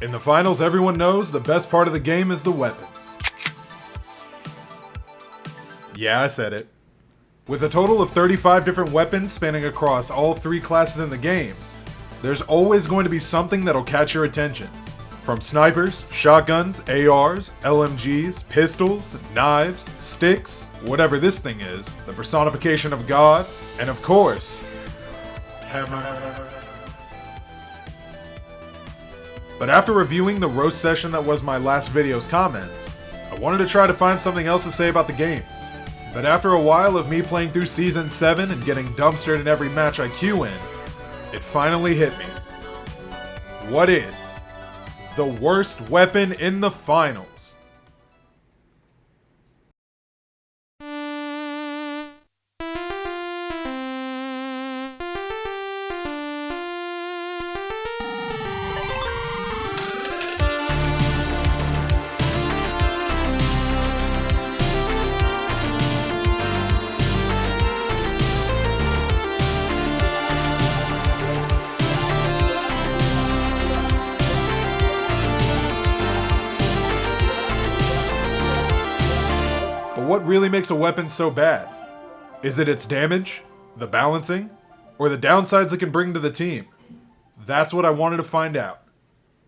In the finals, everyone knows the best part of the game is the weapons. Yeah, I said it. With a total of 35 different weapons spanning across all 3 classes in the game, there's always going to be something that'll catch your attention. From snipers, shotguns, ARs, LMGs, pistols, knives, sticks, whatever this thing is, the personification of God, and of course, hammer. But after reviewing the roast session that was my last video's comments, I wanted to try to find something else to say about the game. But after a while of me playing through Season 7 and getting dumpstered in every match I queue in, it finally hit me. What is the worst weapon in the finals? What really makes a weapon so bad? Is it its damage, the balancing, or the downsides it can bring to the team? That's what I wanted to find out.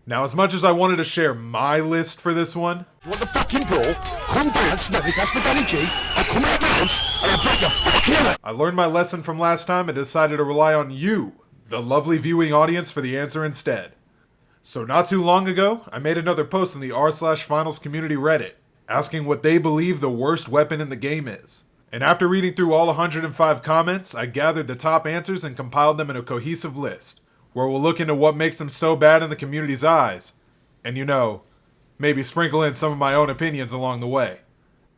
Now, as much as I wanted to share my list for this one, What the fucking ball? Come down, Smelly, that's the gunny G. I come out round, and I break your fucking leg. I learned my lesson from last time and decided to rely on you, the lovely viewing audience, for the answer instead. So not too long ago, I made another post in the r/finals community Reddit, asking what they believe the worst weapon in the game is. And after reading through all 105 comments, I gathered the top answers and compiled them in a cohesive list, where we'll look into what makes them so bad in the community's eyes, and maybe sprinkle in some of my own opinions along the way.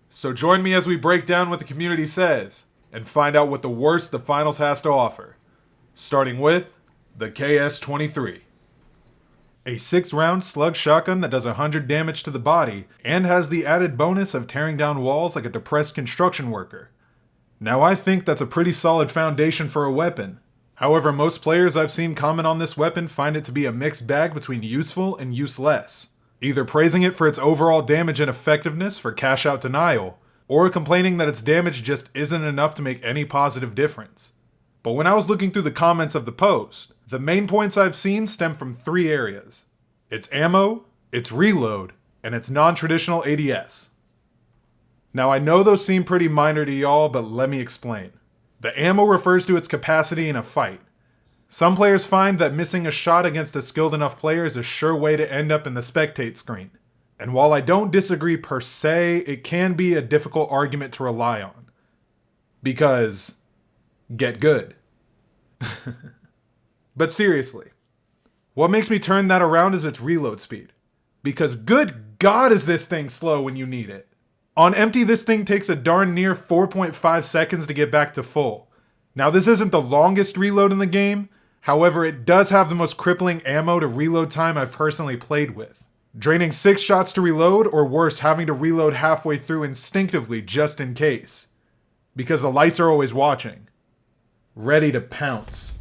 So join me as we break down what the community says, and find out what the worst the finals has to offer. Starting with the KS-23. A 6-round slug shotgun that does 100 damage to the body, and has the added bonus of tearing down walls like a depressed construction worker. Now I think that's a pretty solid foundation for a weapon. However, most players I've seen comment on this weapon find it to be a mixed bag between useful and useless, either praising it for its overall damage and effectiveness for cash out denial, or complaining that its damage just isn't enough to make any positive difference. But when I was looking through the comments of the post, the main points I've seen stem from 3 areas: its ammo, its reload, and its non-traditional ADS. Now I know those seem pretty minor to y'all, but let me explain. The ammo refers to its capacity in a fight. Some players find that missing a shot against a skilled enough player is a sure way to end up in the spectate screen. And while I don't disagree per se, it can be a difficult argument to rely on. Because get good. But seriously, what makes me turn that around is its reload speed. Because good God is this thing slow when you need it. On empty, this thing takes a darn near 4.5 seconds to get back to full. Now this isn't the longest reload in the game, however it does have the most crippling ammo to reload time I've personally played with. Draining 6 shots to reload, or worse, having to reload halfway through instinctively just in case. Because the lights are always watching. Ready to pounce.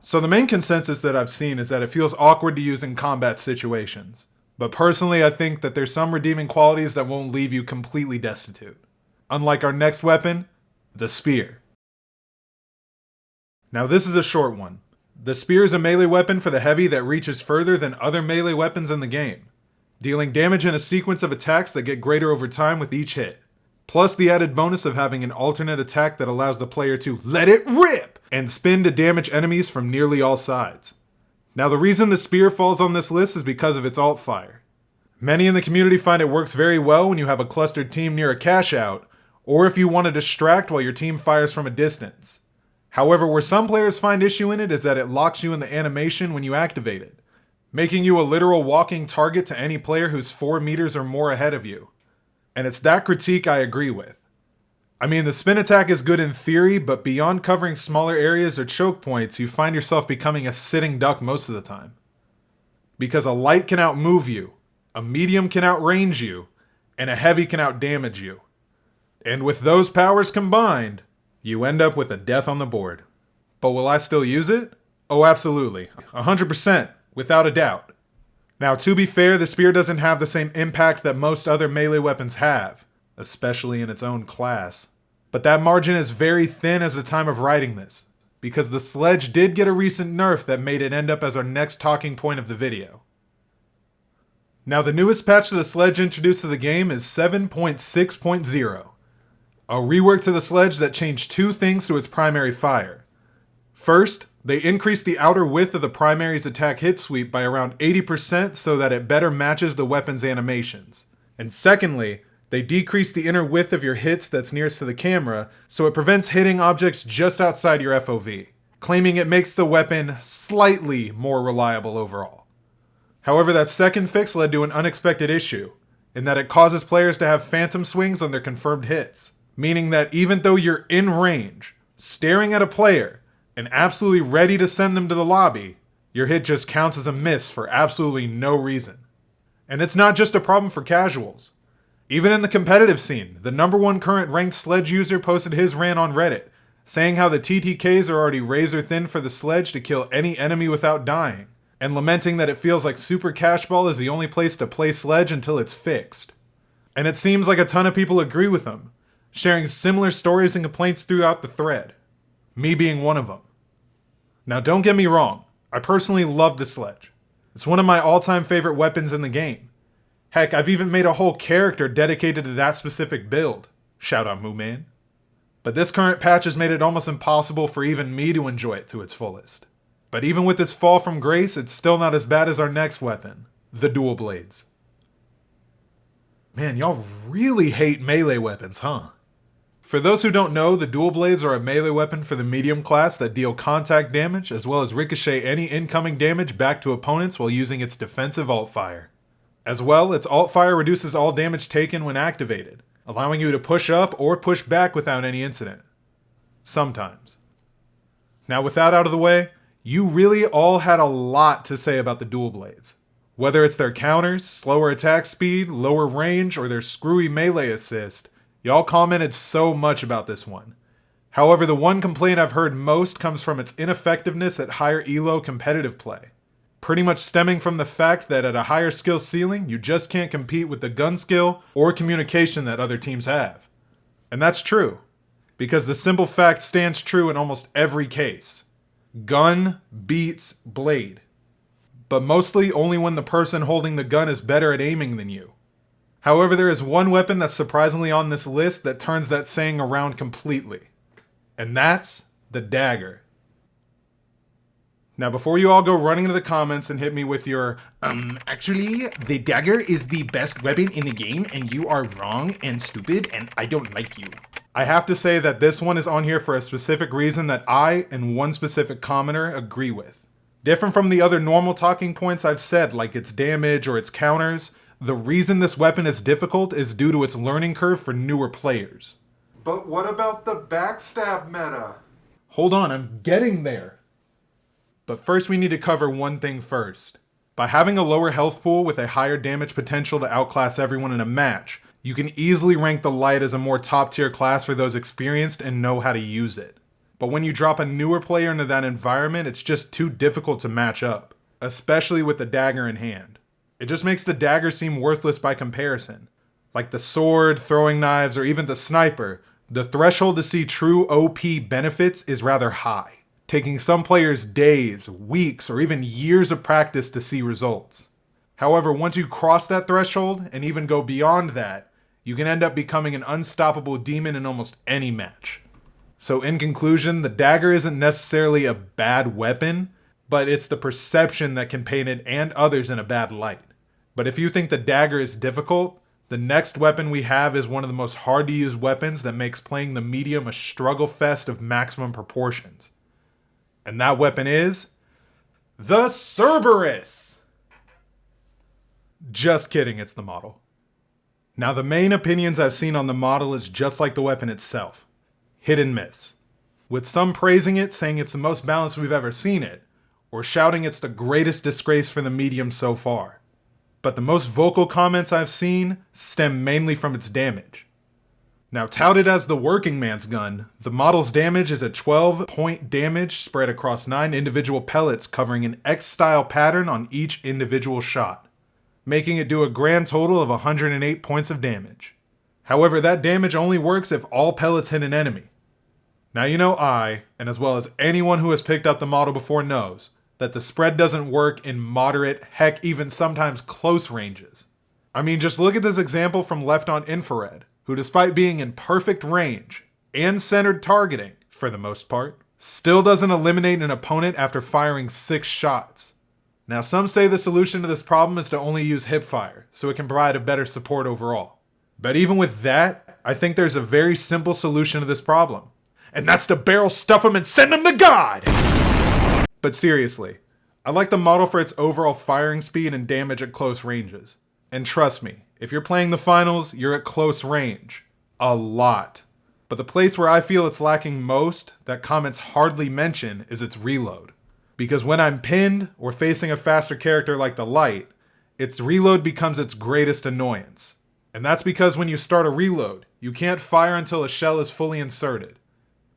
So the main consensus that I've seen is that it feels awkward to use in combat situations. But personally, I think that there's some redeeming qualities that won't leave you completely destitute. Unlike our next weapon, the spear. Now this is a short one. The spear is a melee weapon for the heavy that reaches further than other melee weapons in the game, dealing damage in a sequence of attacks that get greater over time with each hit. Plus the added bonus of having an alternate attack that allows the player to let it rip and spin to damage enemies from nearly all sides. Now the reason the spear falls on this list is because of its alt fire. Many in the community find it works very well when you have a clustered team near a cash out, or if you want to distract while your team fires from a distance. However, where some players find issue in it is that it locks you in the animation when you activate it, making you a literal walking target to any player who's 4 meters or more ahead of you. And it's that critique I agree with. I mean, the spin attack is good in theory, but beyond covering smaller areas or choke points, you find yourself becoming a sitting duck most of the time. Because a light can outmove you, a medium can outrange you, and a heavy can outdamage you. And with those powers combined, you end up with a death on the board. But will I still use it? Oh, absolutely. 100%, without a doubt. Now, to be fair, the spear doesn't have the same impact that most other melee weapons have, especially in its own class. But that margin is very thin as the time of writing this, because the sledge did get a recent nerf that made it end up as our next talking point of the video. Now, the newest patch to the sledge introduced to the game is 7.6.0, a rework to the sledge that changed two things to its primary fire. First, they increased the outer width of the primary's attack hit sweep by around 80% so that it better matches the weapon's animations. And secondly, they decreased the inner width of your hits that's nearest to the camera so it prevents hitting objects just outside your FOV, claiming it makes the weapon slightly more reliable overall. However, that second fix led to an unexpected issue, in that it causes players to have phantom swings on their confirmed hits, meaning that even though you're in range, staring at a player, and absolutely ready to send them to the lobby, your hit just counts as a miss for absolutely no reason. And it's not just a problem for casuals. Even in the competitive scene, the #1 current ranked sledge user posted his rant on Reddit, saying how the TTKs are already razor thin for the sledge to kill any enemy without dying, and lamenting that it feels like Super Cashball is the only place to play sledge until it's fixed. And it seems like a ton of people agree with him, sharing similar stories and complaints throughout the thread, me being one of them. Now, don't get me wrong, I personally love the sledge. It's one of my all-time favorite weapons in the game. Heck, I've even made a whole character dedicated to that specific build. Shout out Moo Man. But this current patch has made it almost impossible for even me to enjoy it to its fullest. But even with this fall from grace, it's still not as bad as our next weapon, the dual blades. Man, y'all really hate melee weapons, huh? For those who don't know, the dual blades are a melee weapon for the medium class that deal contact damage as well as ricochet any incoming damage back to opponents while using its defensive alt fire. As well, its alt fire reduces all damage taken when activated, allowing you to push up or push back without any incident. Sometimes. Now, with that out of the way, you really all had a lot to say about the dual blades. Whether it's their counters, slower attack speed, lower range, or their screwy melee assist, y'all commented so much about this one. However, the one complaint I've heard most comes from its ineffectiveness at higher elo competitive play. Pretty much stemming from the fact that at a higher skill ceiling, you just can't compete with the gun skill or communication that other teams have. And that's true, because the simple fact stands true in almost every case. Gun beats blade. But mostly only when the person holding the gun is better at aiming than you. However, there is one weapon that's surprisingly on this list that turns that saying around completely. And that's the Dagger. Now, before you all go running into the comments and hit me with your, actually, the Dagger is the best weapon in the game, and you are wrong and stupid, and I don't like you. I have to say that this one is on here for a specific reason that I and one specific commenter agree with. Different from the other normal talking points I've said, like its damage or its counters, the reason this weapon is difficult is due to its learning curve for newer players. But what about the backstab meta? Hold on, I'm getting there. But first we need to cover one thing first. By having a lower health pool with a higher damage potential to outclass everyone in a match, you can easily rank the Light as a more top tier class for those experienced and know how to use it. But when you drop a newer player into that environment, it's just too difficult to match up, especially with the Dagger in hand. It just makes the Dagger seem worthless by comparison. Like the sword, throwing knives, or even the sniper, the threshold to see true OP benefits is rather high, taking some players days, weeks, or even years of practice to see results. However, once you cross that threshold, and even go beyond that, you can end up becoming an unstoppable demon in almost any match. So in conclusion, the Dagger isn't necessarily a bad weapon, but it's the perception that can paint it and others in a bad light. But if you think the Dagger is difficult, the next weapon we have is one of the most hard to use weapons that makes playing the medium a struggle fest of maximum proportions. And that weapon is the Cerberus! Just kidding, it's the model. Now the main opinions I've seen on the model is just like the weapon itself. Hit and miss. With some praising it, saying it's the most balanced we've ever seen it, or shouting it's the greatest disgrace for the medium so far. But the most vocal comments I've seen stem mainly from its damage. Now, touted as the working man's gun, the model's damage is a 12-point damage spread across 9 individual pellets covering an X-style pattern on each individual shot, making it do a grand total of 108 points of damage. However, that damage only works if all pellets hit an enemy. Now you know I, and as well as anyone who has picked up the model before knows, that the spread doesn't work in moderate, heck even sometimes close ranges. I mean, just look at this example from Left on Infrared, who despite being in perfect range and centered targeting, for the most part, still doesn't eliminate an opponent after firing 6 shots. Now some say the solution to this problem is to only use hipfire, so it can provide a better support overall. But even with that, I think there's a very simple solution to this problem. And that's to barrel stuff them and send them to God! But seriously, I like the model for its overall firing speed and damage at close ranges. And trust me, if you're playing the finals, you're at close range. A lot. But the place where I feel it's lacking most, that comments hardly mention, is its reload. Because when I'm pinned, or facing a faster character like the Light, its reload becomes its greatest annoyance. And that's because when you start a reload, you can't fire until a shell is fully inserted.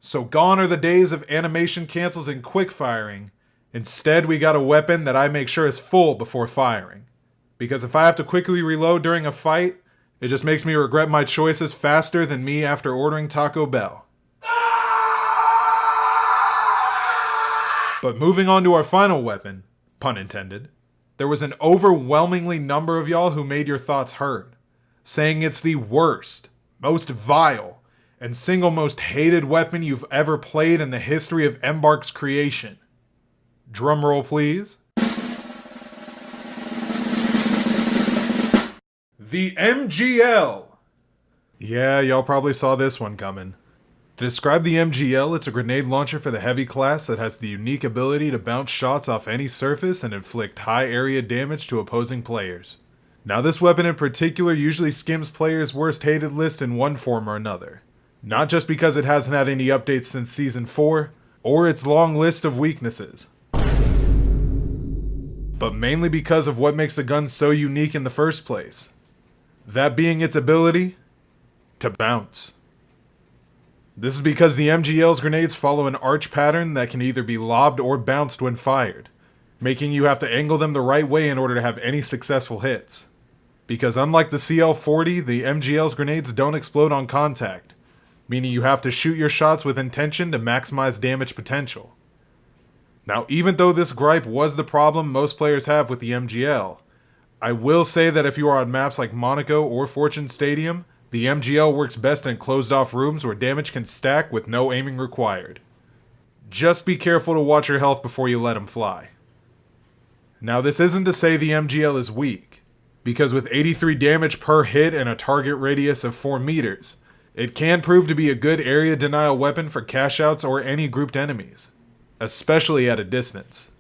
So gone are the days of animation cancels and quick firing. Instead, we got a weapon that I make sure is full before firing. Because if I have to quickly reload during a fight, it just makes me regret my choices faster than me after ordering Taco Bell. But moving on to our final weapon, pun intended, there was an overwhelmingly number of y'all who made your thoughts heard, saying it's the worst, most vile, and single most hated weapon you've ever played in the history of Embark's creation. Drumroll please. The MGL! Yeah, y'all probably saw this one coming. To describe the MGL, it's a grenade launcher for the heavy class that has the unique ability to bounce shots off any surface and inflict high area damage to opposing players. Now this weapon in particular usually skims players' worst hated list in one form or another. Not just because it hasn't had any updates since Season 4, or its long list of weaknesses, but mainly because of what makes the gun so unique in the first place. That being its ability to bounce. This is because the MGL's grenades follow an arch pattern that can either be lobbed or bounced when fired, making you have to angle them the right way in order to have any successful hits. Because unlike the CL-40, the MGL's grenades don't explode on contact, meaning you have to shoot your shots with intention to maximize damage potential. Now, even though this gripe was the problem most players have with the MGL, I will say that if you are on maps like Monaco or Fortune Stadium, the MGL works best in closed-off rooms where damage can stack with no aiming required. Just be careful to watch your health before you let them fly. Now, this isn't to say the MGL is weak, because with 83 damage per hit and a target radius of 4 meters, it can prove to be a good area denial weapon for cash-outs or any grouped enemies, especially at a distance.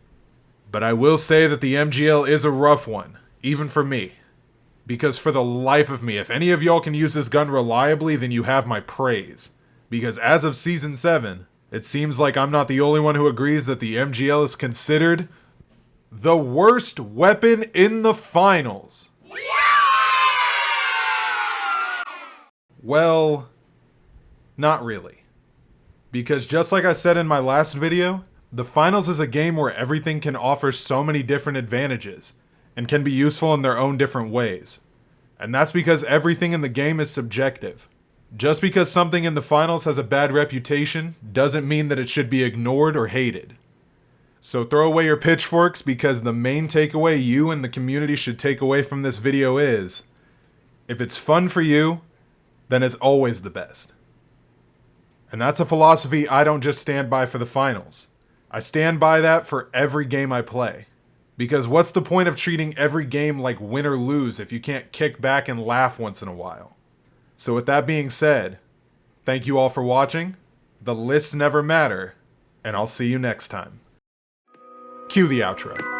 But I will say that the MGL is a rough one, even for me. Because for the life of me, if any of y'all can use this gun reliably, then you have my praise. Because as of Season 7, it seems like I'm not the only one who agrees that the MGL is considered the worst weapon in the finals. Well, not really. Because just like I said in my last video, the finals is a game where everything can offer so many different advantages, and can be useful in their own different ways. And that's because everything in the game is subjective. Just because something in the finals has a bad reputation doesn't mean that it should be ignored or hated. So throw away your pitchforks, because the main takeaway you and the community should take away from this video is, if it's fun for you, then it's always the best. And that's a philosophy I don't just stand by for the finals. I stand by that for every game I play. Because what's the point of treating every game like win or lose if you can't kick back and laugh once in a while? So with that being said, thank you all for watching, the lists never matter, and I'll see you next time. Cue the outro.